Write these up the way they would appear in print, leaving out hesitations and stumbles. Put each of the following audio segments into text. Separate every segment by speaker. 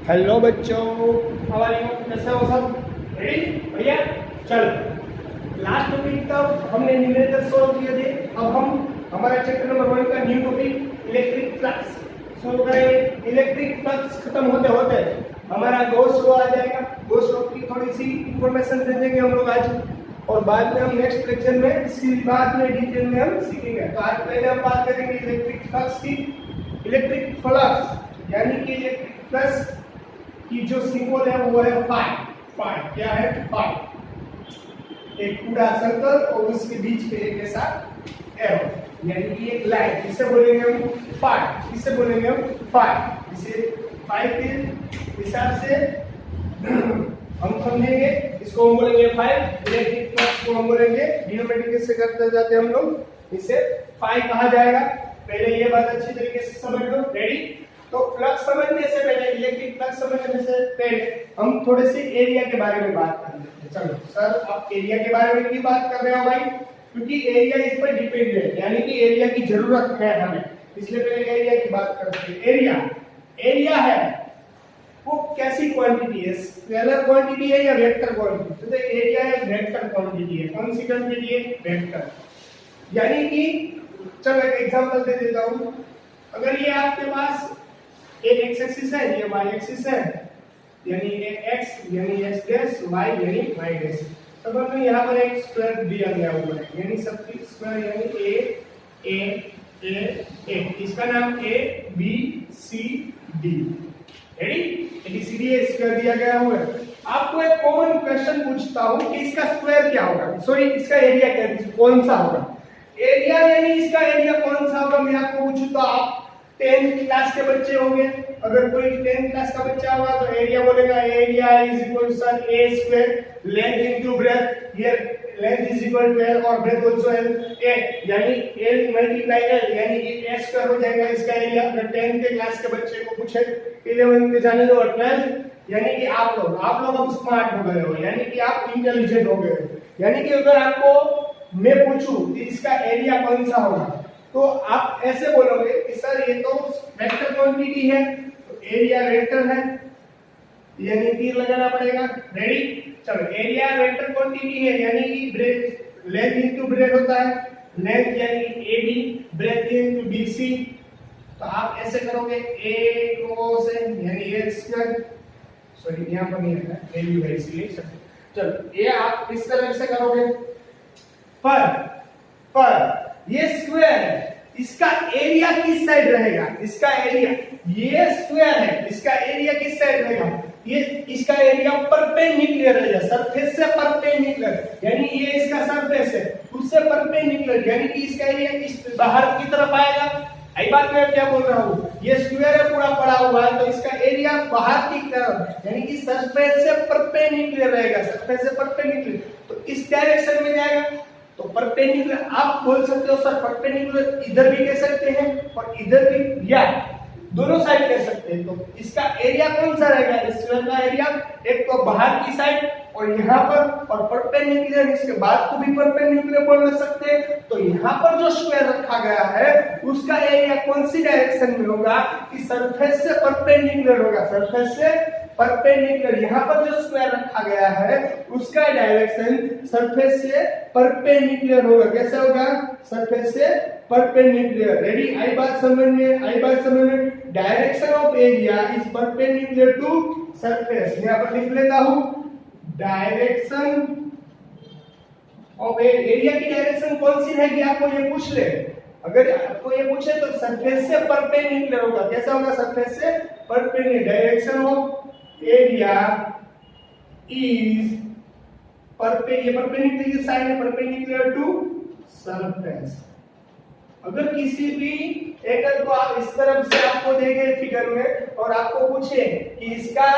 Speaker 1: Hello बच्चों, हमारे कैसे हो सब? रेडी? बढ़िया। चलो, लास्ट टॉपिक तक हमने न्यूमरेटर सॉल्व किए थे। अब हम हमारा चैप्टर नंबर 1 का न्यू टॉपिक इलेक्ट्रिक फ्लक्स शुरू करेंगे। इलेक्ट्रिक फ्लक्स खत्म होते होते हमारा गॉस लॉ आ जाएगा। गॉस लॉ की थोड़ी सी इंफॉर्मेशन दे देंगे हम लोग आज, और बाद में हम नेक्स्ट लेक्चर में इसकी बाद में डिटेल में हम सीखेंगे। तो आज पहले हम बात करेंगे इलेक्ट्रिक फ्लक्स की। इलेक्ट्रिक फ्लक्स यानी कि इलेक्ट्रिक फ्लक्स की जो सिंबल है वो है फाई। फाई क्या है? फाई एक पूरा सर्कल और उसके बीच में एक ऐसा एरो यानी कि एक लाइन, इसे बोलेंगे हम फाई। इसे बोलेंगे हम फाई। इसे फाई के हिसाब से हम समझेंगे। इसको हम बोलेंगे फाई। इलेक्ट्रिक फ्लक्स को हम बोलेंगे डिनोमिनेटर से करते जाते हम लोग, इसे फाई कहा जाएगा। पहले ये बात अच्छी तरीके से समझ लो। रेडी? तो फ्लक्स समझने से पहले, इलेक्ट्रिक फ्लक्स समझने से पहले हम थोड़े से एरिया के बारे में बात कर लेते हैं। चलो सर, आप एरिया के बारे में क्यों बात कर रहे हो भाई? क्योंकि एरिया इस पर डिपेंड है, यानी कि एरिया की जरूरत है हमें, इसलिए पहले एरिया की बात करते हैं। एरिया है वो कैसी क्वांटिटी है? स्केलर क्वांटिटी है या वेक्टर क्वांटिटी? तो एरिया है वेक्टर क्वांटिटी है। कौन सी क्वांटिटी है? वेक्टर। यानी कि चलो एक एग्जांपल दे देता हूं। अगर ये आपके पास एक एक्स एक्सिस है, ये वाई एक्सिस है, यानी एक्स यानी एक्स डैश, वाई यानी वाई डैश। तब हमें यहाँ पर एक स्क्वायर दिया गया हुआ है, यानी सबकी स्क्वायर यानी ए। इसका नाम A B C D. Ready? ABCD square दिया गया हुआ है। आपको एक कॉमन क्वेश्चन पूछता हूँ कि इसका स्क्वायर क्या होगा, सॉरी इसका एरिया क्या कौन सा होगा? एरिया यानी इसका एरिया कौन सा होगा मैं आपको पूछूं तो आप 10th क्लास के बच्चे होंगे। अगर कोई 10th क्लास का बच्चा होगा तो एरिया बोलेगा area is equal to sir A square length into breadth. Here length is equal to L और ब्रेथ आल्सो एल। ए यानी एल मल्टीप्लाई एल यानी कि ए स्क्वायर हो जाएगा इसका एरिया। अगर 10th के क्लास के बच्चे को पूछे 11th के जाने दो 12th, यानी कि आप लोग अब स्मार्ट हो गए हो, यानी कि आप इंटेलिजेंट हो गए हो। यानी कि अगर आपको मैं पूछूं कि इसका एरिया कौन सा होगा तो आप ऐसे बोलोगे कि सर ये तो वेक्टर क्वांटिटी है, तो एरिया वेक्टर है, यानी तीर लगाना पड़ेगा। रेडी? चलो, एरिया वेक्टर क्वांटिटी है यानी कि ब्रेथ लेंथ इनटू ब्रेथ होता है। लेंथ यानी एबी, ब्रेथ इनटू बीसी। तो आप ऐसे करोगे ए को से यानी ए स्क्वायर, सॉरी यहां पर नहीं है ए बी बाई सी। चलो ये आप इस तरह से करोगे। पर ये स्क्वायर है, इसका एरिया किस साइड रहेगा? इसका एरिया ये स्क्वायर है, इसका एरिया किस साइड रहेगा? ये इसका एरिया परपेंडिकुलर रहेगा, सरफेस से परपेंडिकुलर, यानी ये इसका सरफेस है उससे परपेंडिकुलर, यानी कि इसका एरिया इस बाहर की तरफ आएगा। आई बात मैं क्या बोल रहा हूँ? ये स्क्वायर है पूरा पड़ा हुआ है, तो इसका एरिया बाहर की तरफ यानी कि सरफेस से परपेंडिकुलर रहेगा। सरफेस से परपेंडिकुलर तो इस डायरेक्शन में जाएगा। तो परपेंडिकुलर आप बोल सकते हो सर, परपेंडिकुलर इधर भी कह सकते हैं और इधर भी, या दोनों साइड कह सकते हैं। तो इसका एरिया कौन सा रहेगा? इस स्क्वायर का एरिया एक तो बाहर की साइड और यहाँ पर, और परपेंडिकुलर इसके बाद को भी परपेंडिकुलर बोल सकते हैं। तो यहाँ पर जो स्क्वायर रखा गया है उसका एरिया कौन सी डायरेक्शन में होगा? कि सरफेस से परपेंडिकुलर होगा। सरफेस से परपेंडिकुलर, यहाँ पर जो स्क्वायर रखा गया है उसका डायरेक्शन सरफेस से परपेंडिकुलर होगा। कैसे होगा? सरफेस से परपेंडिकुलर। रेडी? आई बात समझ में? आई बात समझ में? Direction of area is perpendicular to surface. यहाँ पर लिख लेता हूं, डायरेक्शन ऑफ एरिया की डायरेक्शन कौन सी रहेगी आपको ये पूछ ले। अगर आपको ये पूछे तो सरफेस से परपेंडिकुलर होगा। कैसा होगा? सरफेस से perpendicular. Direction of area is perpendicular की साइड है, परपेंडिकुलर टू सरफेस। अगर किसी भी एंगल को आप इस तरफ से आपको देंगे फिगर में और आपको पूछे कि इसका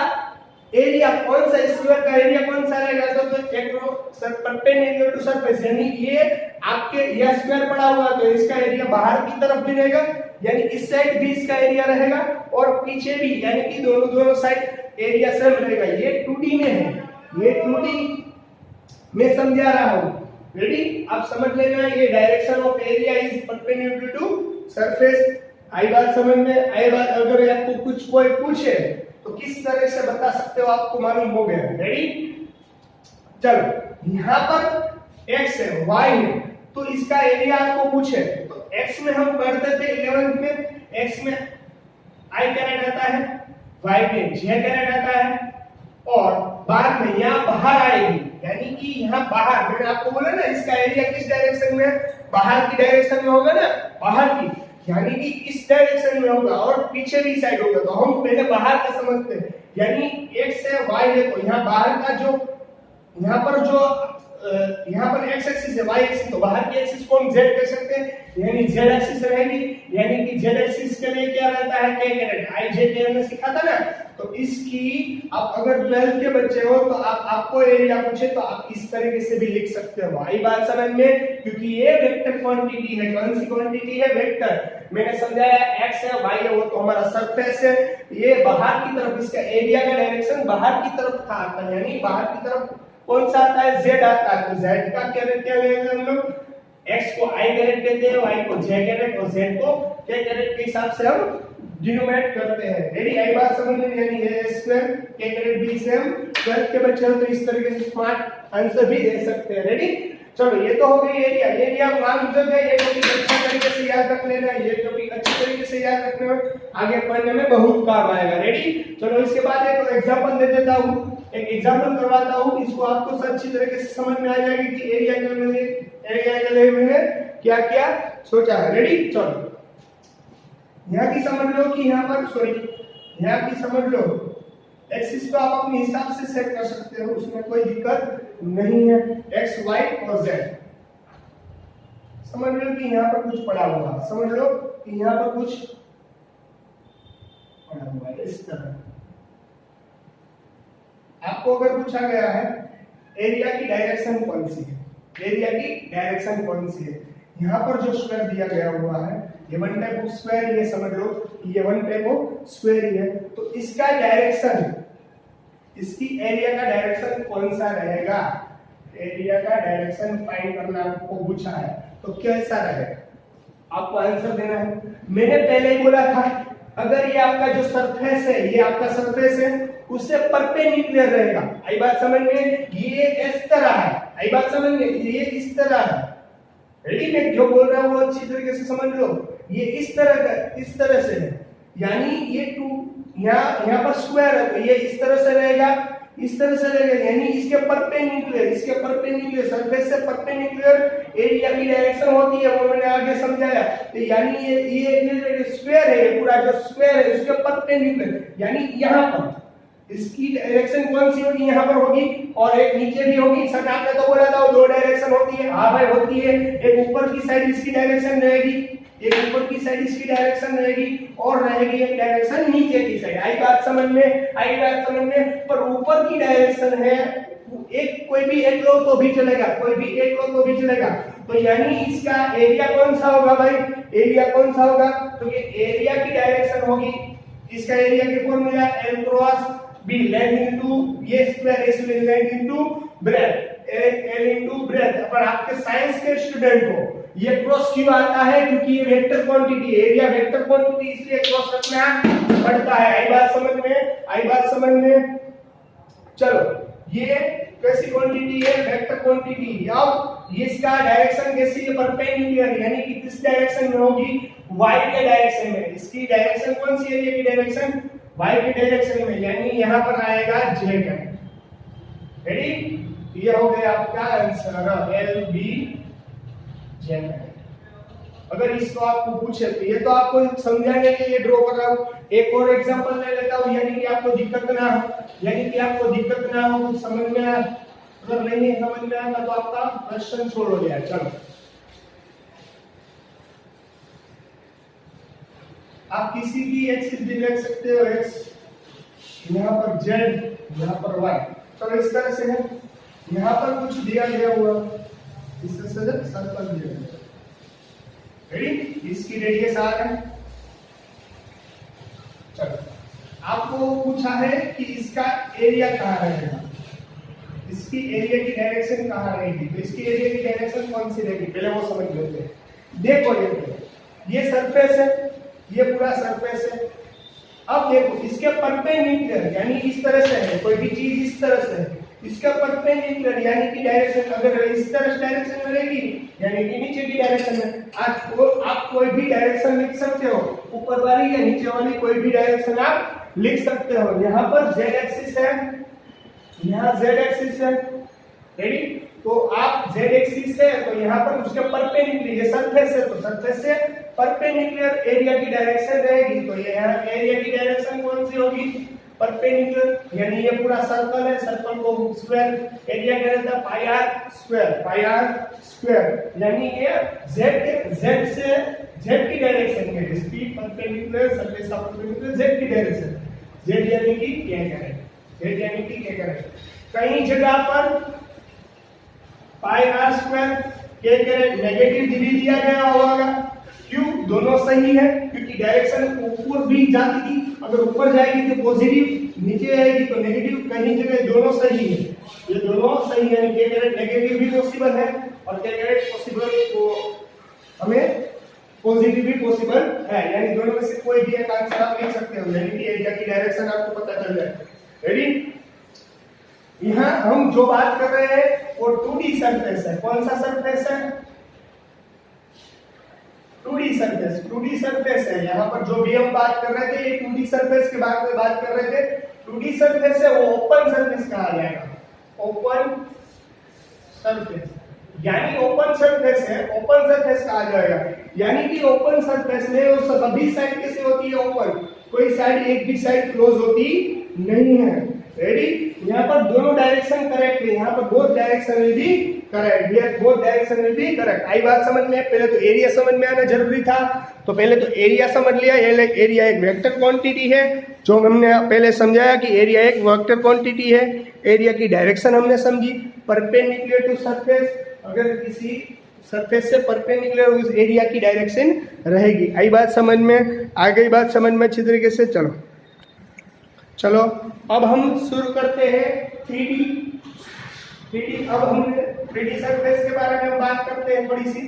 Speaker 1: एरिया कौन सा, स्क्वायर का एरिया कौन सा रहेगा, तो एक परपेंडिकुलर टू सरफेस, यानी ये आपके यह स्क्वायर पड़ा हुआ तो इसका एरिया बाहर की तरफ भी रहेगा, यानी इस साइड भी इसका एरिया रहेगा और पीछे भी, यानी कि दोनों साइड एरिया सेम रहेगा। ये 2D में है, ये 2D में समझा रहा हूं। रेडी? आप समझ लेना, ये direction of area is perpendicular to surface. आई बात समझ में? आई बात। अगर आपको कुछ कोई पूछे तो किस तरह से बता सकते हो आपको मालूम हो गया। रेडी, चलो यहाँ पर x है y है, तो इसका एरिया आपको पूछे तो x में हम पढ़ते थे 11th में, x में i कैरेट आता है, y में j कैरेट आता है, और बाद में यहाँ बाहर आएगी, यानी कि यहाँ बाहर, मैंने आपको बोला ना इसका एरिया किस डायरेक्शन में, बाहर की डायरेक्शन में होगा ना, बाहर की, यानी कि इस डायरेक्शन में होगा और पीछे भी साइड होगा, तो हम पहले बाहर का समझते हैं, यानी x है y है, तो यहाँ बाहर का जो यहाँ पर x एक्सिस है, y एक्सिस, तो बाहर की एक्सिस को हम z कह सकते हैं, यानी z एक्सिस रहेगी, यानी कि z एक्सिस के लिए क्या रहता है, k caret, i j k हमने सीखा था ना। तो इसकी आप अगर 12th के बच्चे हो तो आपको एरिया पूछे तो आप इस तरीके से भी लिख सकते हो। आई बात समझ में, क्योंकि ये वेक्टर क्वांटिटी है, कौन सी क्वांटिटी है, वेक्टर। मैंने समझाया x है y है, वो तो हमारा सरफेस है, ये बाहर की तरफ, इसका एरिया का डायरेक्शन बाहर की तरफ का आता है, यानी बाहर की तरफ कौन सा आता है, z आता है, तो z का कैरेट क्या लेंगे हम लोग, x को i कैरेट कहते हैं, y को j कैरेट और z को k कैरेट के हिसाब से हम डिनोमिनेट करते हैं। रेडी, आई बात समझ में, यानी a square k caret b से हम 12th के बच्चे हो तो इस तरीके से स्मार्ट आंसर भी दे सकते हैं। रेडी, चलो ये तो हो गई एरिया, एरिया मान जो है ये टॉपिक अच्छी तरीके से याद रख लेना, ये टॉपिक अच्छी तरीके से याद रखने में आगे पढ़ने में बहुत काम आएगा। रेडी, चलो इसके बाद एक एग्जांपल दे देता हूं, एक एग्जांपल करवाता हूं, इसको आपको अच्छी तरीके से समझ में आ जाएगी कि एरिया के लिए मैंने क्या क्या सोचा है। रेडी, चलो यहाँ की समझ लो कि यहाँ पर यहाँ की समझ लो, एक्सिस को आप अपने हिसाब से सेट कर सकते हो, उसमें कोई दिक्कत नहीं है, x y और z। समझ लो कि यहाँ पर कुछ पड़ा हुआ है, समझ लो कि यहाँ पर कुछ पड़ा हुआ है इस तरह। आपको अगर पूछा गया है एरिया की डायरेक्शन कौन सी है, एरिया की डायरेक्शन कौन सी है, यहाँ पर जो स्क्वायर दिया गया हुआ है ये वन टाइप ऑफ स्क्वायर, ये समझ लो ये वन टाइप ऑफ स्क्वायर ही है, तो इसका डायरेक्शन, इसकी एरिया का डायरेक्शन कौन सा रहेगा, एरिया का डायरेक्शन फाइंड करना आपको पूछा है, तो कैसा रहेगा आपको आंसर देना है। मैंने पहले ही बोला था अगर ये आपका जो सरफेस है, ये आपका सरफेस है, उससे परपेंडिकुलर रहेगा, आई बात समझ में, ये इस तरह है, आई बात समझ में, ये इस तरह है। रेडी, मैं जो बोल रहा हूँ वो अच्छी तरीके से समझ लो, ये इस तरह का, इस तरह से है, यानी ये टू यहाँ पर स्क्वायर है, तो ये इस तरह से रहेगा, इस तरह से रहेगा, यानी इसके परपेंडिकुलर सरफेस से परपेंडिकुलर एरिया की डायरेक्शन होती है, वो मैंने आगे समझाया। तो यानी ये स्क्वायर है, ये पूरा जो स्क्वायर है उसके परपेंडिकुलर, यानी यहाँ पर इसकी डायरेक्शन कौन सी होगी, यहाँ पर होगी, और एक नीचे भी होगी। सर आपने तो बोला था दो डायरेक्शन होती है, हाँ भाई होती है, एक ऊपर की साइड इसकी डायरेक्शन रहेगी, एक ऊपर की साइड इसकी डायरेक्शन रहेगी, और रहेगी एक डायरेक्शन नीचे की साइड। आई बात समझ में, आई बात समझ में। पर ऊपर की डायरेक्शन है एक, कोई भी एक लो तो भी चलेगा, कोई भी एक लो तो भी चलेगा, तो यानी इसका एरिया कौन सा होगा भाई, एरिया कौन सा होगा, तो ये एरिया की डायरेक्शन होगी, इसका एरिया की formula L cross B, length into ये स्क्वायर, इसलिए length into breath, L into breadth. पर आपके साइंस के स्टूडेंट को ये क्रॉस क्यों आता है, क्योंकि ये vector quantity, area vector quantity, इसलिए क्रॉस रखना पड़ता है। आई बात समझ में, आई बात समझ में। चलो ये कैसी क्वांटिटी है, वेक्टर क्वांटिटी। अब इसका डायरेक्शन कैसी है, परपेंडिकुलर, यानी कि किस डायरेक्शन में होगी, y के डायरेक्शन में। इसकी डायरेक्शन कौन सी है, ये डायरेक्शन y के डायरेक्शन में, यानी यहाँ पर आएगा j का। रेडी, ये हो गया आपका आंसर L B J। अगर इसको आपको पूछे तो ये तो आपको समझाने के लिए ड्रॉ कर रहा हूँ, एक और एग्जांपल ले लेता हूँ, यानी कि आपको दिक्कत ना हो, यानी कि आपको दिक्कत ना हो, कुछ समझ में आए, अगर नहीं समझ में आया तो आपका क्वेश्चन छोड़ हो जाए। चलो आप किसी भी एक्सिस भी ले सकते हो, x यहाँ पर z, यहाँ पर y। चलो इस तरह से है, यहाँ पर कुछ दिया गया हुआ, इस तरह से सर्कल दिया गया। रेडी, इसकी रेडियस r है। चलो आपको पूछा है कि इसका एरिया कहाँ रहेगा, इसकी एरिया की डायरेक्शन कहाँ रहेगी, तो इसकी एरिया की डायरेक्शन कौन सी रहेगी, पहले वो समझ लेते हैं। देखो ये सरफेस है, ये पूरा सरफेस है। अब देखो इसके परपेंडिकुलर यानी इस तरह से है, कोई भी चीज इस तरह से है, इसका परपेंडिकुलर यानी कि डायरेक्शन अगर इस तरह डायरेक्शन में रहेगी यानी कि नीचे की डायरेक्शन में, आप कोई भी डायरेक्शन लिख सकते हो, ऊपर वाली या नीचे वाली कोई भी डायरेक्शन आप लिख सकते हो। यहाँ पर z एक्सिस है, यहाँ z एक्सिस है, रेडी। तो आप z एक्सिस है तो यहाँ पर उसके परपेंडिकुलर, ये सरफेस है तो सरफेस से परपेंडिकुलर एरिया की डायरेक्शन रहेगी। तो ये यहाँ एरिया की डायरेक्शन कौन सी होगी, परपेंडिकुलर, यानी ये पूरा सर्कल है, सर्कल को स्क्वायर एरिया क्या रहता है, पाई आर स्क्वायर, यानी ये z से z की डायरेक्शन में इसकी परपेंडिकुलर सरफेस का परपेंडिकुलर z की डायरेक्शन, z यानी कि क्या करें, z यानी कि क्या करें, कहीं जगह पर पाई आर स्क्वायर क्या करें नेगेटिव डिग्री दिया गया होगा, क्यों, दोनों सही है क्योंकि डायरेक्शन ऊपर भी जाती थी, अगर ऊपर जाएगी तो पॉजिटिव, नीचे आएगी तो नेगेटिव, कहीं जगह दोनों सही है, ये दोनों सही है, क्या करें नेगेटिव भी पॉसिबल है और क्या करें पॉसिबल तो हमें पॉजिटिव भी पॉसिबल है, यानी दोनों में से कोई भी एक आंसर आप लिख सकते हो, यानी कि एरिया की डायरेक्शन आपको पता चल जाए। रेडी, यहाँ हम जो बात कर रहे हैं वो 2D सरफेस है, कौन सा सरफेस है, 2D सरफेस है। यहाँ पर जो भी हम बात कर रहे थे ये 2D सरफेस के बारे में बात कर रहे थे, 2D सरफेस है वो ओपन सरफेस कहा जाएगा, ओपन सरफेस, यानी ओपन सरफेस है, ओपन सरफेस कहा जाएगा, यानी कि ओपन सरफेस में वो सभी साइड कैसे होती है ओपन, कोई साइड एक भी साइड क्लोज होती नहीं है। रेडी, यहाँ पर दोनों डायरेक्शन करेक्ट है, यहाँ पर both direction will be correct, here both direction will be correct. आई बात समझ में, पहले तो एरिया समझ में आना जरूरी था, तो पहले तो एरिया समझ लिया, एरिया एक वेक्टर क्वांटिटी है, जो हमने पहले समझाया कि एरिया एक वेक्टर क्वांटिटी है, एरिया की डायरेक्शन हमने समझी, परपेंडिकुलर टू सरफेस, अगर किसी सरफेस से परपेंडिकुलर उस एरिया की डायरेक्शन रहेगी। आई बात समझ में, आ गई बात समझ में अच्छी तरीके से, चलो अब हम शुरू करते हैं 3D। अब हमने 3D सरफेस के बारे में बात करते हैं थोड़ी सी,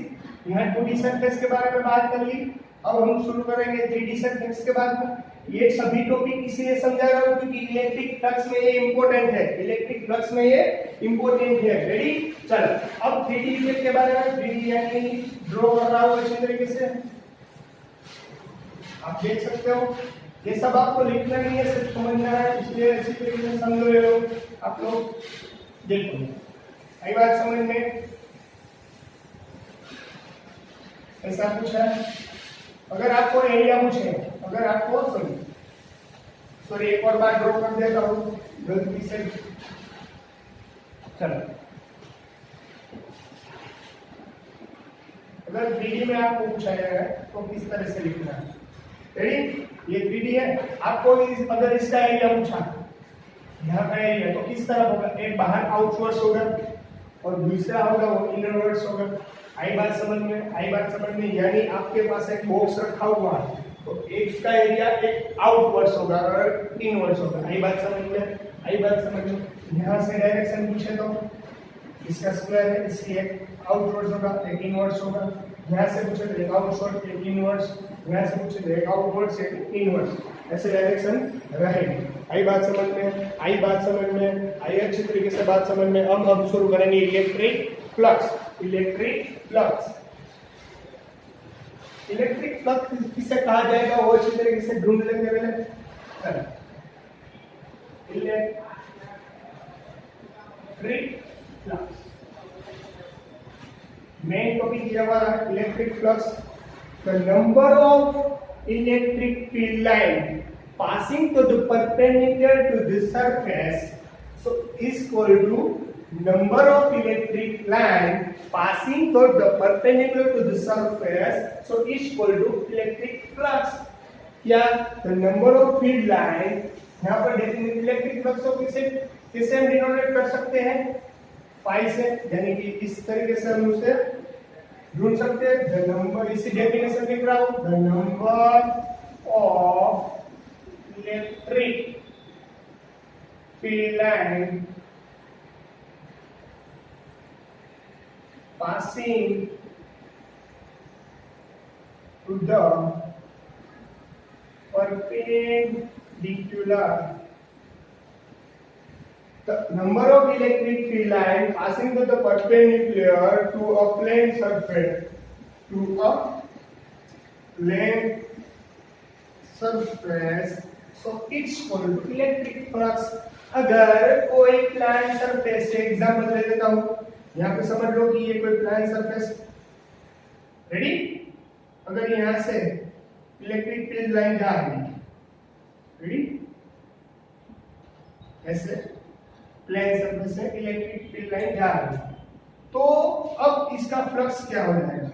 Speaker 1: यहाँ 2D सरफेस के बारे में बात कर ली, अब हम शुरू करेंगे 3D सरफेस के बाद में। ये सभी टॉपिक इसलिए समझा रहा हूँ क्योंकि इलेक्ट्रिक फ्लक्स में ये इंपॉर्टेंट है, इलेक्ट्रिक फ्लक्स में ये इंपॉर्टेंट है। रेडी, चलो अब 3D इफेक्ट के बारे में, 3D यानी ड्रॉ कर रहा हूँ अच्छी तरीके से, आप देख सकते हो, ये सब आपको लिखना नहीं है, सिर्फ समझना है, इसलिए अच्छी तरीके से समझ लो आप लोग, देखो आई बात समझ में, ऐसा कुछ है। अगर आपको एरिया पूछे, अगर आपको सॉरी एक और बार ड्रॉ कर देता हूँ गलती से, चलो अगर 3D में आपको पूछा जाएगा तो किस तरह से लिखना है, रेडी, ये 3D है, आपको अगर इसका एरिया पूछा, यहाँ का एरिया तो किस तरह होगा, एक बाहर आउटवर्ड्स होगा और दूसरा होगा वो इनवर्ड्स होगा। आई बात समझ में, यानी आपके पास एक बॉक्स रखा हुआ है तो एक का एरिया एक आउटवर्ड्स होगा और इनवर्ड्स होगा। आई बात समझ में, यहाँ से डायरेक्शन पूछे तो इसका स्क्वायर है, इसकी एक आउटवर्ड्स होगा एक इनवर्ड्स होगा, यहाँ से पूछे तो एक आउटवर्ड्स एक इनवर्ड्स, यहाँ से पूछे तो एक आउटवर्ड्स एक इनवर्ड्स, ऐसे डायरेक्शन रहेगी। आई बात समझ में, आई अच्छी तरीके से बात समझ में। अब हम शुरू करेंगे इलेक्ट्रिक फ्लक्स किसे कहा जाएगा वो अच्छी तरीके से ढूंढ लेंगे पहले। इलेक्ट्रिक फ्लक्स मेन टॉपिक ये हमारा electric flux, the number of electric field line passing to the perpendicular to the surface, so is equal to number of electric line passing to the perpendicular to the surface, so is equal to electric flux, या the number of field line, यहाँ पर definite electric flux को किससे हम denominate कर सकते हैं, phi से, यानी कि इस तरीके से हम उसे ढूंढ सकते हैं, द नंबर, इसी डेफिनेशन लिख रहा हूँ, the number of electric field line passing to the perpendicular perpendicular. The number of electric field lines passing to the perpendicular to a plane surface. So it's equal to electric flux. अगर कोई plan surface से example ले लेता हूं, यहाँ पे समझ लो कि ये कोई प्लान सरफेस, रेडी? अगर यहाँ से इलेक्ट्रिक फील्ड लाइन जा रही है, रेडी, ऐसे प्लेन सरफेस से इलेक्ट्रिक फील्ड लाइन जा रही है, तो अब इसका फ्लक्स क्या हो जाएगा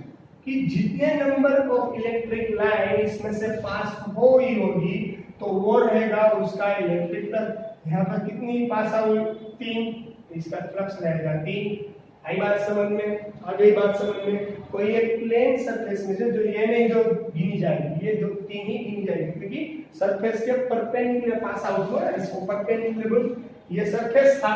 Speaker 1: कि जितने नंबर ऑफ इलेक्ट्रिक लाइन इसमें से पास हो ही होगी तो वो रहेगा उसका इलेक्ट्रिक फ्लक्स। यहाँ पर कितनी पास हुई? 3, इसका फ्लक्स रहेगा 3। आई बात समझ में? आ गई बात समझ में? कोई एक प्लेन सरफेस में से जो ये नहीं जो गिनी जाएगी, ये जो 3 ही गिनी जाएगी क्योंकि सरफेस के परपेंडिकुलर पास आउट हो रहा है, इसको परपेंडिकुलर, ये सरफेस था,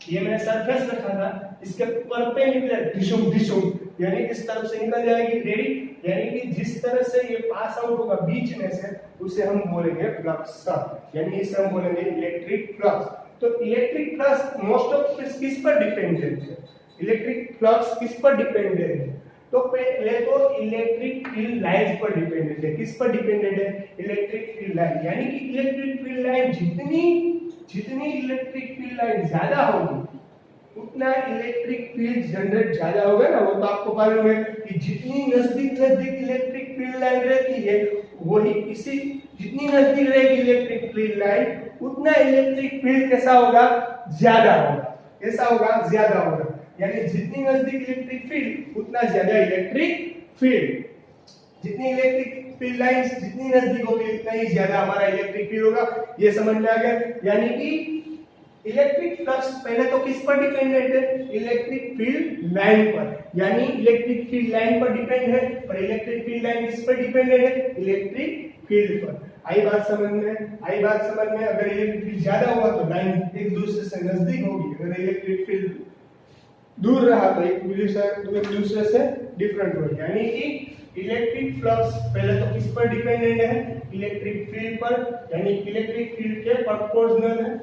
Speaker 1: ये मैंने सरफेस रखा था, इसके परपेंडिकुलर डिशुम यानी इस तरफ से निकल जाएगी, रेडी, यानी कि जिस तरह से ये पास आउट होगा बीच में से उसे हम बोलेंगे फ्लक्स, यानी इसे हम बोलेंगे इलेक्ट्रिक फ्लक्स। तो इलेक्ट्रिक फ्लक्स मोस्ट ऑफ किस पर डिपेंडेंट है? इलेक्ट्रिक फ्लक्स किस पर डिपेंडेंट है? तो पहले तो इलेक्ट्रिक फील्ड लाइंस पर डिपेंडेंट है। किस पर डिपेंडेंट है? इलेक्ट्रिक फील्ड लाइन, यानी कि इलेक्ट्रिक फील्ड लाइन जितनी इलेक्ट्रिक फील्ड लाइन ज्यादा होगी उतना इलेक्ट्रिक फील्ड जनरेट ज्यादा होगा ना। वो तो आपको मालूम है कि जितनी नजदीक इलेक्ट्रिक फील्ड लाइन रहती है वही इसी जितनी नजदीक रहेगी इलेक्ट्रिक फील्ड लाइन उतना इलेक्ट्रिक फील्ड कैसा होगा? ज्यादा होगा। कैसा होगा? ज्यादा होगा, यानी जितनी नजदीक इलेक्ट्रिक फील्ड उतना ज्यादा इलेक्ट्रिक फील्ड। जितनी इलेक्ट्रिक फील्ड लाइंस जितनी नजदीक होगी उतना ही ज्यादा हमारा इलेक्ट्रिक फील्ड होगा। ये समझ में आ गया? यानी कि इलेक्ट्रिक फ्लक्स पहले तो किस पर डिपेंडेंट है? इलेक्ट्रिक फील्ड लाइन पर, यानी इलेक्ट्रिक फील्ड लाइन पर डिपेंड है। और इलेक्ट्रिक फील्ड लाइन किस पर डिपेंडेंट है? इलेक्ट्रिक फील्ड पर। आई बात समझ में? आई बात समझ में? अगर इलेक्ट्रिक फील्ड ज्यादा होगा तो लाइन एक दूसरे से नजदीक होगी, अगर इलेक्ट्रिक फील्ड दूर रहा तो एक दूसरे से डिफरेंट होगी। यानी कि इलेक्ट्रिक फ्लक्स पहले तो किस पर डिपेंडेंट है? इलेक्ट्रिक फील्ड पर, यानी इलेक्ट्रिक फील्ड के प्रोपोर्शनल है।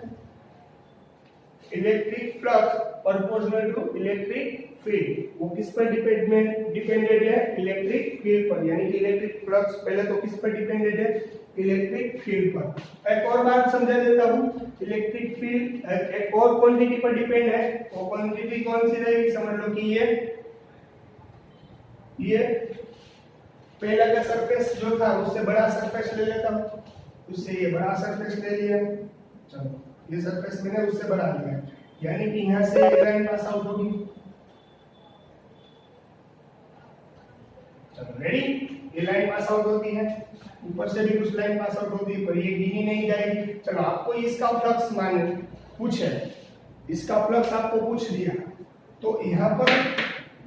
Speaker 1: Electric flux proportional to electric field, वो किस पर डिपेंडेंट है? इलेक्ट्रिक फील्ड पर, यानी कि इलेक्ट्रिक फ्लक्स पहले तो किस पर डिपेंडेंट है? इलेक्ट्रिक फील्ड पर। एक और बात समझा देता हूं, इलेक्ट्रिक फील्ड एक और क्वांटिटी पर डिपेंड है। वो क्वांटिटी कौन सी रहेगी? समझ लो कि ये पहला का सरफेस जो था उससे बड़ा सरफेस ले लेता हूं, उससे ये बड़ा सरफेस ले लिया, चलो ये सरफेस मैंने उससे बड़ा लिया, यानी कि यहां से एक लाइन पास आउट होगी। चलो रेडी, ये लाइन पास आउट होती है, ऊपर से भी कुछ लाइन पास आउट होती है, पर ये गिनी नहीं जाएगी। चलो आपको इसका फ्लक्स मान पूछे, इसका फ्लक्स आपको पूछ दिया, तो यहाँ पर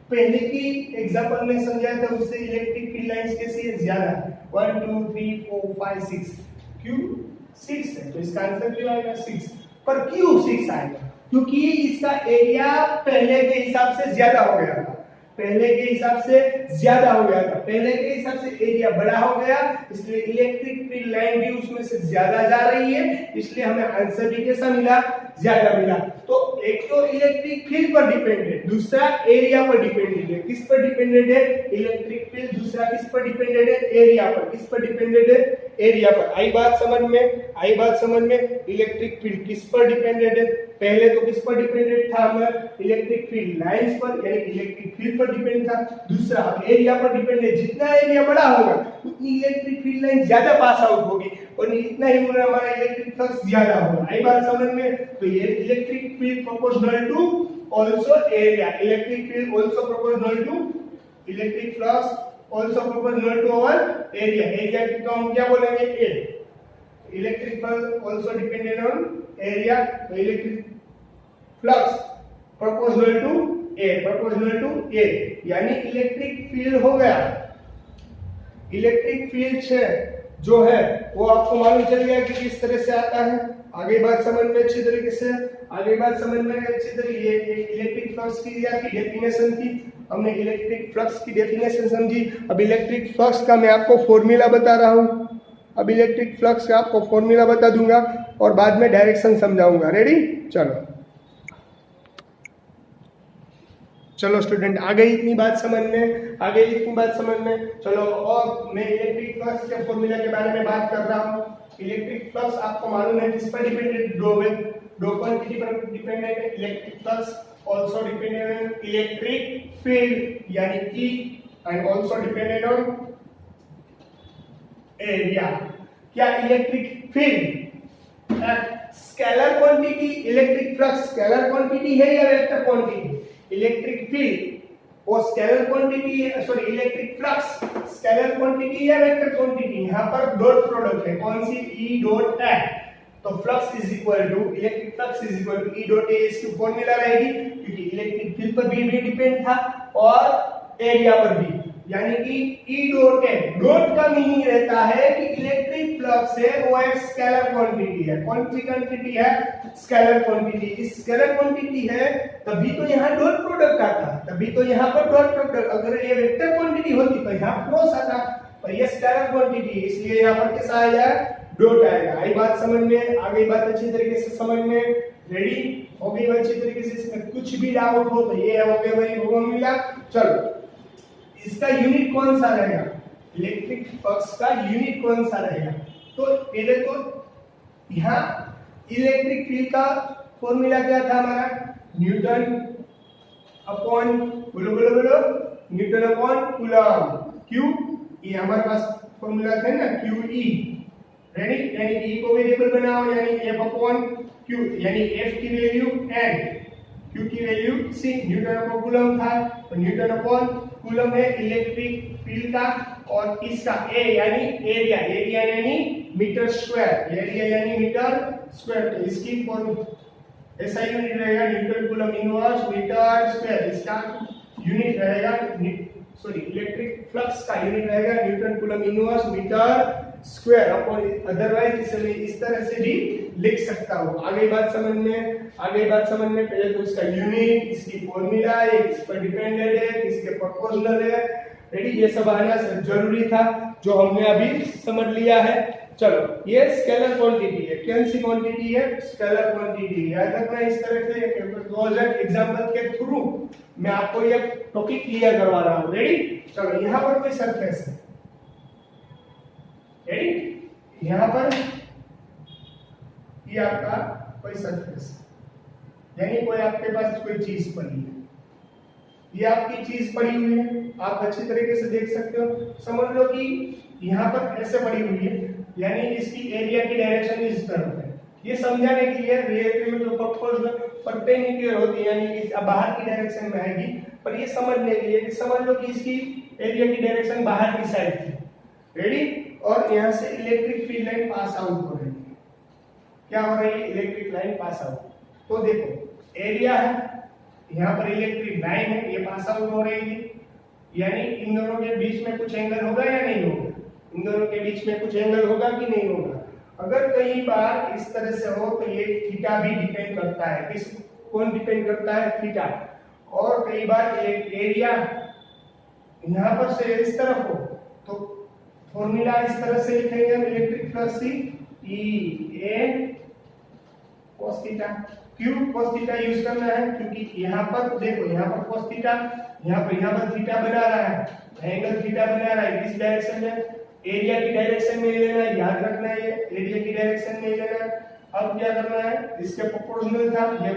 Speaker 1: पहले की एग्जांपल में समझाया था उससे इलेक्ट्रिक फील्ड लाइंस कैसी है? ज्यादा, 1 2 3 4 5 6, क्यों 6 है तो इसका आंसर क्यों आएगा 6। पर क्यों 6 आएगा? क्योंकि इसका एरिया पहले के हिसाब से ज्यादा हो गया था, पहले के हिसाब से ज्यादा हो गया था, पहले के हिसाब से एरिया बड़ा हो गया, इसलिए इलेक्ट्रिक फील्ड लाइन भी उसमें से ज्यादा जा रही है, इसलिए हमें आंसर भी कैसा मिला? ज्यादा मिला। तो एक तो इलेक्ट्रिक फील्ड पर डिपेंडेंट है, दूसरा एरिया पर डिपेंडेंट है। किस पर डिपेंडेंट है? Electric field. दूसरा किस पर डिपेंडेंट है? एरिया पर। किस पर डिपेंडेंट है? एरिया पर। आई बात समझ में? आई बात समझ में? इलेक्ट्रिक फील्ड किस पर डिपेंडेंट है? पहले तो किस पर डिपेंडेंट था? हमारा इलेक्ट्रिक फील्ड लाइंस पर, यानी इलेक्ट्रिक फील्ड पर डिपेंड था। दूसरा एरिया पर डिपेंड है, जितना एरिया बड़ा होगा उतनी इलेक्ट्रिक फील्ड लाइन ज्यादा पास आउट होगी और इतना ही होगा हमारा इलेक्ट्रिक फ्लक्स ज्यादा होगा। आई बात समझ में? तो ये electric field proportional to also area, electric field also proportional to electric flux also proportional to our area. Area की तो हम क्या बोलेंगे? A. Electric flux also dependent on area, तो electric flux proportional to A, proportional to A, यानी electric field हो गया। Electric field जो है वो आपको मालूम चल गया कि किस तरह से आता है। आगे बात समझ में अच्छी तरीके से, आगे बात समझ में अच्छी तरीके, ये इलेक्ट्रिक फ्लक्स की डेफिनेशन थी, हमने इलेक्ट्रिक फ्लक्स की डेफिनेशन समझी। अब इलेक्ट्रिक फ्लक्स का मैं आपको फॉर्मूला बता रहा हूं। अब इलेक्ट्रिक फ्लक्स का आपको फॉर्मूला बता दूंगा और बाद में डायरेक्शन समझाऊंगा। रेडी? चलो स्टूडेंट, आ गई इतनी बात समझ में? चलो, और मैं इलेक्ट्रिक फ्लक्स के फॉर्मूला के बारे में बात कर रहा हूँ। इलेक्ट्रिक फ्लक्स आपको मालूम है किस पर डिपेंडेंट? दो क्वांटिटी पर डिपेंडेंट है। Electric flux also dependent on electric field यानी कि and also dependent on area। क्या electric field scalar quantity, electric flux scalar quantity है या वेक्टर क्वांटिटी? इलेक्ट्रिक फील्ड और स्केलर क्वांटिटी है, sorry electric flux scalar quantity या vector quantity? यहाँ पर डॉट प्रोडक्ट है, कौन सी? ई डॉट ए। तो flux is equal to electric flux is equal to E dot A. इसकी फॉर्मूला रहेगी क्योंकि इलेक्ट्रिक फील्ड पर भी डिपेंड था और एरिया पर भी, यानी कि ई डॉट ए। डॉट का मीनिंग रहता है कि इलेक्ट्रिक फ्लक्स है वो एक स्केलर क्वांटिटी है। कौन सी क्वांटिटी है? Scalar quantity. इस स्केलर क्वांटिटी है तभी तो यहाँ डॉट प्रोडक्ट आता, तभी तो यहाँ पर डॉट प्रोडक्ट। अगर ये वेक्टर क्वांटिटी होती तो यहाँ क्रॉस आता, पर ये स्केलर क्वांटिटी है इसलिए यहाँ पर कैसा आएगा? डॉट आएगा। आई बात समझ में? आ गई बात अच्छी तरीके से समझ में? रेडी हो गई अच्छी तरीके से? इसमें कुछ भी डाउट हो तो ये हो गया भाई फॉर्मूला। चलो, इसका यूनिट कौन सा रहेगा? इलेक्ट्रिक फ्लक्स का यूनिट कौन सा रहेगा? तो पहले तो यहाँ इलेक्ट्रिक फील्ड का फॉर्मूला क्या था हमारा? न्यूटन अपॉन, बोलो, न्यूटन अपॉन कूलम। क्यू, ये हमारे पास फॉर्मूला था ना, क्यू ई। रेडी? यानी ई को वेरिएबल बनाओ, यानी एफ अपॉन क्यू, यानी एफ की वैल्यू एन, क्यू की value C. Newton upon coulomb था तो न्यूटन अपॉन कूलम है इलेक्ट्रिक फील्ड का, और इसका ए यानी एरिया, एरिया यानी मीटर स्क्वायर, एरिया यानी मीटर स्क्वायर। तो इसकी फॉर्मूला ऐसा यूनिट रहेगा newton coulomb inverse metre square. इसका यूनिट रहेगा, सॉरी इलेक्ट्रिक फ्लक्स का यूनिट रहेगा newton coulomb inverse metre square upon, otherwise इसे मैं इस तरह से भी लिख सकता हूँ। आगे बात समझ में? पहले तो इसका यूनिट, इसकी फॉर्मूला, ये किस पर डिपेंडेंट है, किसके प्रोपोर्शनल है। रेडी? ये सब आना जरूरी था जो हमने अभी समझ लिया है। चलो, ये स्केलर क्वांटिटी है। कौन सी क्वांटिटी है? Scalar quantity. याद रखना इस तरह से एग्जांपल के थ्रू मैं आपको ये टॉपिक क्लियर करवा रहा हूँ। रेडी? चलो, यहाँ पर कोई सरफेस है, रेडी? यहाँ पर ये आपका कोई सरफेस है, यानी कोई आपके पास कोई चीज पड़ी है, ये आपकी चीज पड़ी हुई है, आप अच्छी तरीके से देख सकते हो। समझ लो कि यहाँ पर ऐसे पड़ी हुई है, यानी इसकी एरिया की डायरेक्शन इस तरफ है। ये समझाने के लिए रिएक्टिव में जो परपेंडिकुलर होती है, यानी कि बाहर की डायरेक्शन में आएगी, पर ये समझने के लिए कि समझ लो कि इसकी एरिया की डायरेक्शन बाहर की साइड थी। रेडी? और यहाँ से electric field line pass out हो रही है। क्या हो रही है? Electric line pass out. तो देखो, एरिया है, यहाँ पर इलेक्ट्रिक लाइन है, ये पास आउट हो रही है, यानी इन दोनों के बीच में कुछ एंगल होगा या नहीं होगा? इन दोनों के बीच में कुछ एंगल होगा कि नहीं होगा? अगर कई बार इस तरह से हो तो ये थीटा भी डिपेंड करता है। किस, कौन डिपेंड करता है? थीटा। और कई बार एरिया यहाँ पर से इस तरफ हो तो फॉर्मूला इस तरह से लिखेंगे हम, इलेक्ट्रिक फ्लक्स ई ए cos थीटा। क्यों cos थीटा यूज करना है? क्योंकि यहाँ पर देखो, यहाँ पर cos थीटा, यहाँ पर थीटा बना रहा है, एंगल थीटा बना रहा है। किस डायरेक्शन में? एरिया की डायरेक्शन में लेना है, याद रखना है, ये एरिया की डायरेक्शन में लेना है। अब क्या करना है? इसके प्रोपोर्शनल था, ये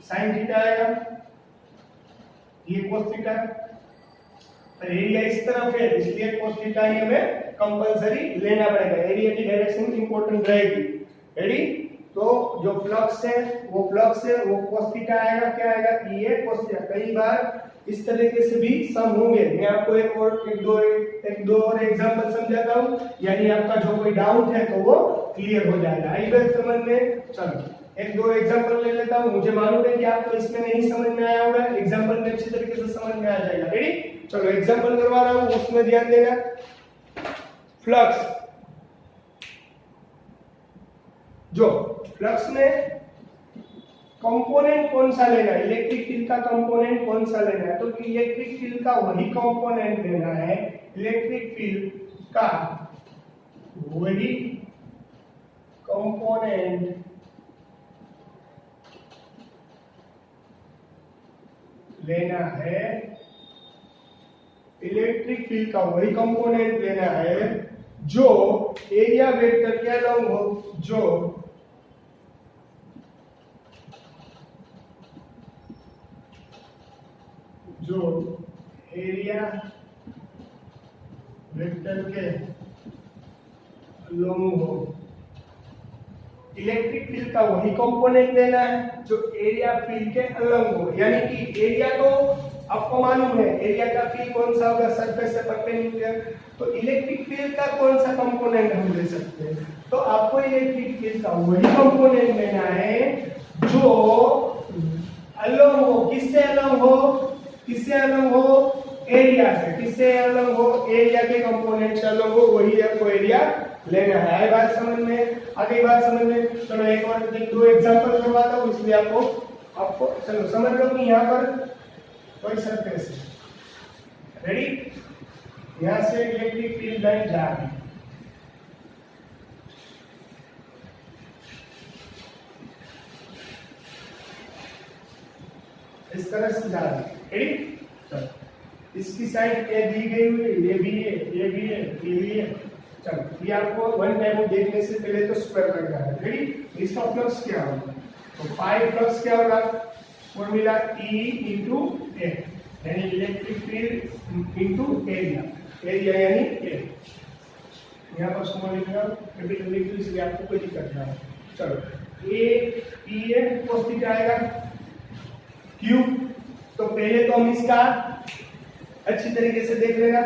Speaker 1: sin थीटा आएगा, ये cos थीटा। एरिया इस तरफ है इसलिए cos थीटा ही हमें कंपलसरी लेना पड़ेगा, एरिया की डायरेक्शन इंपॉर्टेंट रहेगी। रेडी? तो जो फ्लक्स है वो cos थीटा आएगा। क्या आएगा? ये cos थीटा। कई बार इस तरीके से भी सम होंगे, मैं आपको एक दो और एग्जांपल समझाता हूँ, यानी आपका जो कोई डाउट है तो वो क्लियर हो जाएगा। आई बात समझ में? चलो, एक दो एग्जांपल ले लेता हूँ। मुझे मालूम है कि आपको इसमें नहीं समझ में आया होगा, एग्जांपल में अच्छी तरीके से समझ में आ जाएगा। रेडी? चलो, एग्जांपल करवा रहा हूँ, उसमें ध्यान देना। फ्लक्स, जो फ्लक्स में कंपोनेंट कौन सा लेना है? इलेक्ट्रिक फील्ड का कंपोनेंट कौन सा लेना है? तो इलेक्ट्रिक फील्ड का वही कंपोनेंट लेना है, इलेक्ट्रिक फील्ड का वही कंपोनेंट लेना है, इलेक्ट्रिक फील्ड का वही कंपोनेंट लेना है जो एरिया वेक्टर के अलॉन्ग हो, जो एरिया वेक्टर के अलॉन्ग हो। इलेक्ट्रिक फील्ड का वही कंपोनेंट लेना है जो एरिया फील्ड के अलॉन्ग हो, यानी कि एरिया को आपको मालूम है एरिया का फील्ड कौन सा होगा, सरफेस से परपेंडिकुलर। तो इलेक्ट्रिक फील्ड का कौन सा कंपोनेंट हम ले सकते हैं, तो आपको इलेक्ट्रिक फील्ड का वही कंपोनेंट लेना है जो अलॉन्ग हो, किससे अलॉन्ग हो, किससे अलॉन्ग हो, एरिया से, किससे अलॉन्ग हो, एरिया के कंपोनेंट से अलॉन्ग हो, वही आपको एरिया लेना है। आई बात समझ में, आगे बात समझ में। चलो एक और दो एग्जांपल करवाता हूँ, इसलिए आपको चलो समझ लो कि यहाँ पर कोई सरफेस है, रेडी, यहाँ से इलेक्ट्रिक फील्ड लाइन जा रही है, इस तरह से जा रही है, रेडी। चलो इसकी साइड ए दी गई हुई है, ये भी है, ये भी है, ये भी है। चलो ये आपको वन टाइम देखने से पहले तो स्क्वायर लग रहा है, रेडी। इसका फ्लक्स क्या होगा, तो पाई फ्लक्स क्या होगा, फॉर्मूला E इंटू ए, यानी electric field into area, area यानी ए। यहाँ पर स्मॉल लिख रहा हूँ, कैपिटल लिख दूँ इसलिए आपको कोई दिक्कत ना हो। चलो ए ई ए cos थीटा आएगा क्यूब। तो पहले तो हम इसका अच्छी तरीके से देख लेना,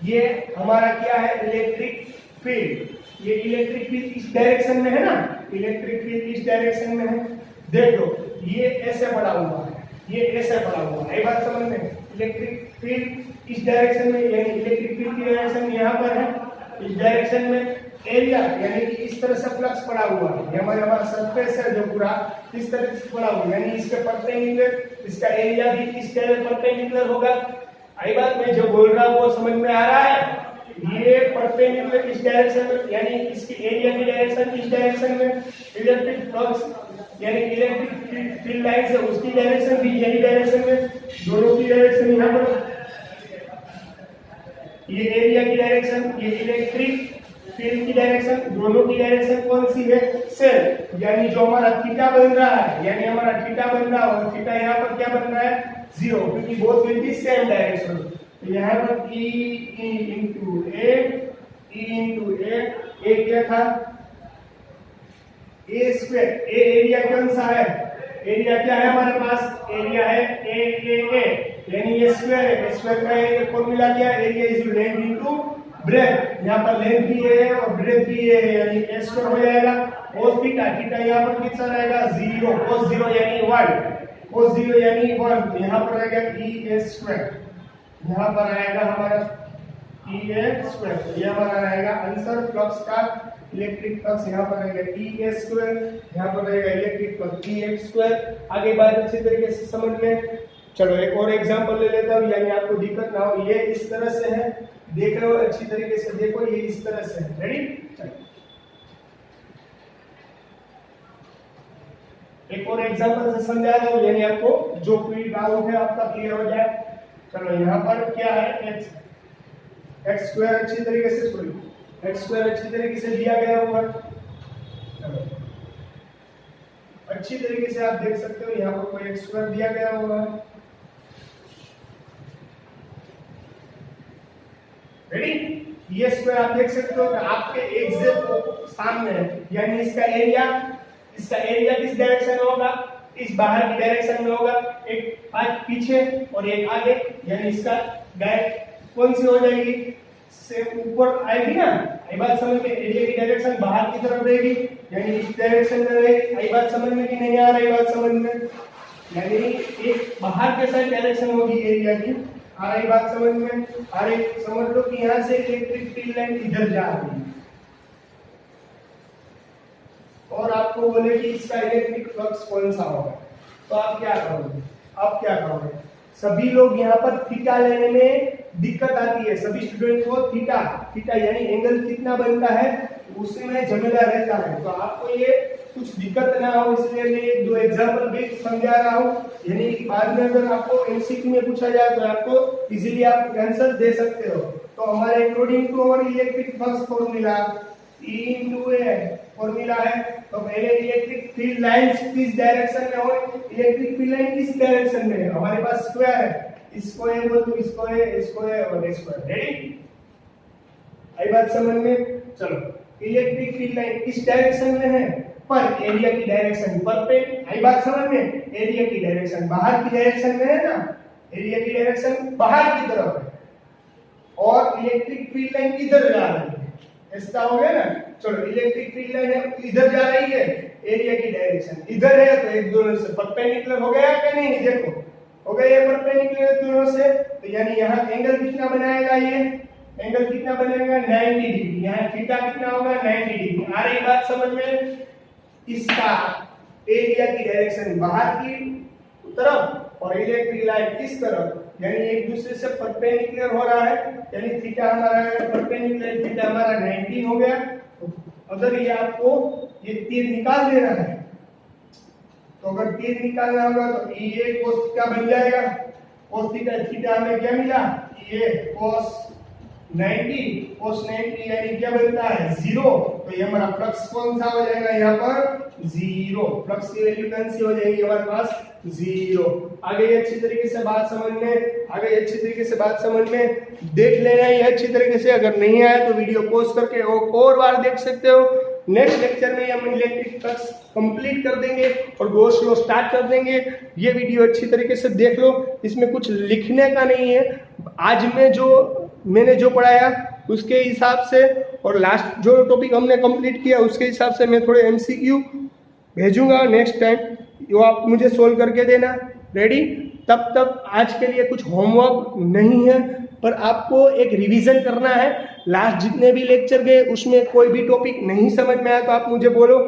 Speaker 1: ये हमारा क्या है, इलेक्ट्रिक फील्ड। ये इलेक्ट्रिक फील्ड इस डायरेक्शन में है ना, इलेक्ट्रिक फील्ड इस डायरेक्शन में है। देख लो ये ऐसे बढ़ा हुआ है, ये ऐसे बढ़ा हुआ है, ये बात समझ में। इलेक्ट्रिक फील्ड इस डायरेक्शन में, यानी इलेक्ट्रिक फील्ड की डायरेक्शन यहाँ पर है, इस डायरेक्शन में एरिया यानी कि इस तरह से फ्लक्स पड़ा हुआ है, ये हमारा सरफेस है जो पूरा इस तरह से पड़ा हुआ है, यानी इसके परपेंडिकुलर इसका एरिया भी इस तरह परपेंडिकुलर होगा। आई बात, मैं जो बोल रहा हूँ वो समझ में आ रहा है। ये परपेंडिकुलर इस डायरेक्शन में, यानी इसकी एरिया की डायरेक्शन इस डायरेक्शन में, इलेक्ट्रिक फ्लक्स यानी इलेक्ट्रिक फील्ड लाइन से उसकी डायरेक्शन भी यही डायरेक्शन में, दोनों की डायरेक्शन यहाँ पर। ये एरिया की डायरेक्शन, ये इलेक्ट्रिक फील्ड की डायरेक्शन, दोनों की डायरेक्शन कौन सी है, सेम। यानी जो हमारा थीटा बन रहा है, यानी हमारा थीटा बन रहा है, और थीटा यहाँ पर क्या बन रहा है, 0, क्योंकि both will be same direction. तो यहाँ पर E इंटू ए क्या था, ए स्क्वायर। ए एरिया कौन सा है, एरिया क्या है हमारे पास, एरिया है ए यानी ये स्क्वायर है, स्क्वायर का एरिया फॉर्मूला क्या है, area is length into breath. यहाँ पर लेंथ भी है और ब्रेथ भी है, यानी ए स्क्वायर हो जाएगा। cos थीटा, थीटा यहाँ पर कितना रहेगा, 0, cos 0 यानी 1, cos 0 यानी 1। तो यहाँ पर आएगा e a स्क्वायर, यहाँ पर आएगा हमारा e a स्क्वायर। तो ये हमारा रहेगा आंसर फ्लक्स का, इलेक्ट्रिक फ्लक्स यहाँ पर रहेगा e a स्क्वायर, यहाँ पर रहेगा electric flux e x square. आगे बात अच्छी तरीके से समझ में। चलो एक और एग्जांपल ले लेता हूँ, यानी आपको दिक्कत ना हो। ये इस तरह से है, देख रहे हो अच्छी तरीके से देखो, ये इस तरह से है, रेडी। चलो एक और एग्जांपल से समझा दो, यानी आपको जो कोई डाउट है आपका क्लियर हो जाए। चलो यहाँ पर क्या है, एक्स स्क्वायर अच्छी तरीके से, सॉरी एक्स स्क्वायर अच्छी तरीके से दिया गया होगा। चलो अच्छी तरीके से आप देख सकते हो, यहाँ पर कोई एक्स स्क्वायर दिया गया होगा, रेडी। ये स्क्वायर आप देख सकते हो कि आपके एग्जैक्ट सामने है, यानी इसका एरिया किस डायरेक्शन में होगा, इस बाहर की डायरेक्शन में होगा, एक पार्ट पीछे और एक आगे, यानी इसका डायरेक्ट कौन सी हो जाएगी, से ऊपर आएगी ना। आई बात समझ में, एरिया की डायरेक्शन बाहर की तरफ रहेगी, यानी इस डायरेक्शन में रहेगी। आई बात समझ में कि नहीं आ रही बात समझ में, यानी एक बाहर के साइड डायरेक्शन होगी एरिया की। आ रही बात समझ में, आ रही, समझ लो कि यहाँ से इलेक्ट्रिक फील्ड लाइन इधर जा रही है, और आपको बोले कि इसका इलेक्ट्रिक फ्लक्स कौन सा होगा, तो आप क्या करोगे, सभी लोग यहाँ पर थीटा लेने में दिक्कत आती है, सभी स्टूडेंट को थीटा थीटा यानी एंगल कितना बनता है उसी में झमेला रहता है। तो आपको ये कुछ दिक्कत ना हो इसलिए मैं एक दो एग्जांपल भी समझा रहा हूँ, यानी बाद में अगर आपको एमसीक्यू में पूछा जाए तो आपको इजीली आप आंसर दे सकते हो। तो हमारे अकॉर्डिंग टू और electric flux formula E into A formula है। तो पहले इलेक्ट्रिक फील्ड लाइंस किस डायरेक्शन में हो, इलेक्ट्रिक फील्ड लाइन किस डायरेक्शन में है, हमारे पास स्क्वायर है, इसको ए बोल दो, इसको ए और स्क्वायर। रेडी, आई बात समझ में? चलो, इलेक्ट्रिक फील्ड लाइन किस डायरेक्शन में है, पर एरिया की डायरेक्शन पर पे। आई बात समझ में? एरिया की डायरेक्शन बाहर की डायरेक्शन में है ना, एरिया की डायरेक्शन बाहर की तरफ है और इलेक्ट्रिक फील्ड लाइन इधर जा रही है, ऐसा हो गया ना। चलो, इलेक्ट्रिक फील्ड लाइन है इधर जा रही है, एरिया की डायरेक्शन इधर है, तो एक दोनों से परपेंडिकुलर हो गया कि नहीं? देखो हो गया ये परपेंडिकुलर दोनों से, तो यानी यहाँ एंगल कितना बनाएगा, ये एंगल कितना बनेगा 90 डिग्री, यहाँ थीटा कितना होगा 90 डिग्री। आ रही बात समझ में? इसका एरिया की डायरेक्शन बाहर की तरफ और इलेक्ट्रिक लाइन इस तरफ, यानी एक दूसरे से परपेंडिकुलर हो रहा है, यानी थीटा हमारा परपेंडिकुलर, थीटा हमारा 90 हो गया। तो अगर ये आपको ये तीर निकाल देना है, तो अगर तीर निकालना होगा तो ये cos थीटा बन जाएगा। cos थीटा, थीटा हमें क्या मिला, ये cos 90 यानी क्या बनता है 0। तो ये हमारा फ्लक्स कौन सा हो जाएगा, यहाँ पर 0, फ्लक्स की वैल्यू कौन सी हो जाएगी हमारे पास 0। आगे अच्छी तरीके से बात समझ में, आगे अच्छी तरीके से बात समझ में देख लेना है अच्छी तरीके से। अगर नहीं आया तो वीडियो पॉज करके और बार देख सकते हो। नेक्स्ट लेक्चर में हम इलेक्ट्रिक फ्लक्स कंप्लीट कर देंगे और गो स्लो स्टार्ट कर देंगे। ये वीडियो अच्छी तरीके से देख लो, इसमें कुछ लिखने का नहीं है। आज मैंने जो पढ़ाया उसके हिसाब से और लास्ट जो टॉपिक हमने कंप्लीट किया उसके हिसाब से मैं थोड़े एमसीक्यू भेजूंगा नेक्स्ट टाइम, वो आप मुझे सोल्व करके देना। रेडी? तब तक आज के लिए कुछ होमवर्क नहीं है, पर आपको एक रिवीजन करना है। लास्ट जितने भी लेक्चर गए उसमें कोई भी टॉपिक नहीं समझ में आया तो आप मुझे बोलो,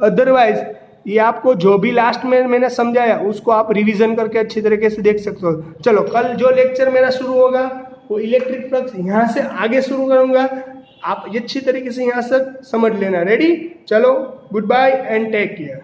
Speaker 1: अदरवाइज ये आपको जो भी लास्ट में मैंने समझाया उसको आप रिवीजन करके अच्छी तरीके से देख सकते हो। चलो, कल जो लेक्चर मेरा शुरू होगा वो इलेक्ट्रिक फ्लक्स यहाँ से आगे शुरू करूँगा, आप अच्छी तरीके से यहाँ से समझ लेना। रेडी? चलो, goodbye and take care.